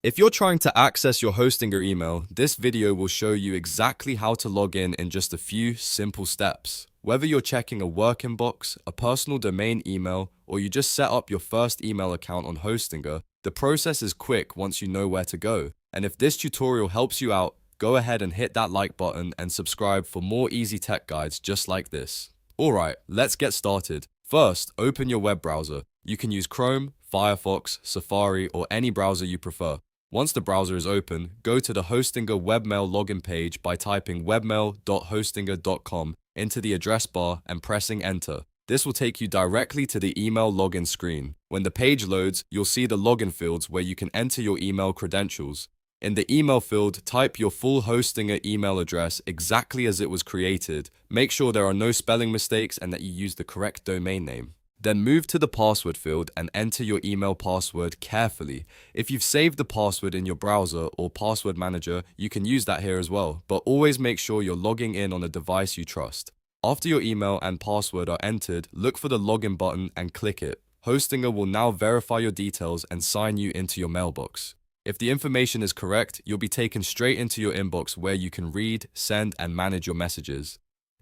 If you're trying to access your Hostinger email, this video will show you exactly how to log in just a few simple steps. Whether you're checking a work inbox, a personal domain email, or you just set up your first email account on Hostinger, the process is quick once you know where to go. And if this tutorial helps you out, go ahead and hit that like button and subscribe for more easy tech guides just like this. Alright, let's get started. First, open your web browser. You can use Chrome, Firefox, Safari, or any browser you prefer. Once the browser is open, go to the Hostinger webmail login page by typing webmail.hostinger.com into the address bar and pressing enter. This will take you directly to the email login screen. When the page loads, you'll see the login fields where you can enter your email credentials. In the email field, type your full Hostinger email address exactly as it was created. Make sure there are no spelling mistakes and that you use the correct domain name. Then move to the password field and enter your email password carefully. If you've saved the password in your browser or password manager, you can use that here as well, but always make sure you're logging in on a device you trust. After your email and password are entered, look for the login button and click it. Hostinger will now verify your details and sign you into your mailbox. If the information is correct, you'll be taken straight into your inbox where you can read, send, and manage your messages.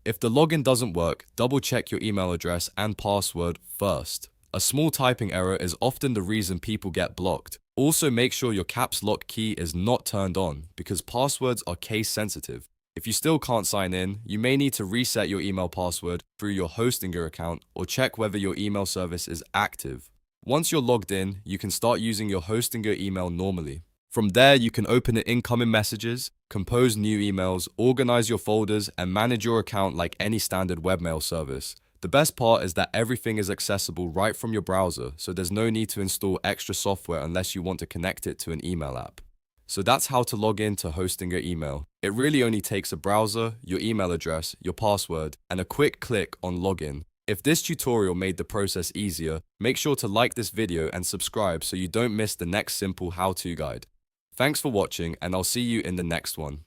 If the login doesn't work, double check your email address and password first. A small typing error is often the reason people get blocked. Also make sure your caps lock key is not turned on because passwords are case sensitive. If you still can't sign in, you may need to reset your email password through your Hostinger account or check whether your email service is active. Once you're logged in, you can start using your Hostinger email normally. From there, you can open the incoming messages, compose new emails, organize your folders, and manage your account like any standard webmail service. The best part is that everything is accessible right from your browser, so there's no need to install extra software unless you want to connect it to an email app. So that's how to log in to Hostinger email. It really only takes a browser, your email address, your password, and a quick click on login. If this tutorial made the process easier, make sure to like this video and subscribe so you don't miss the next simple how-to guide. Thanks for watching, and I'll see you in the next one.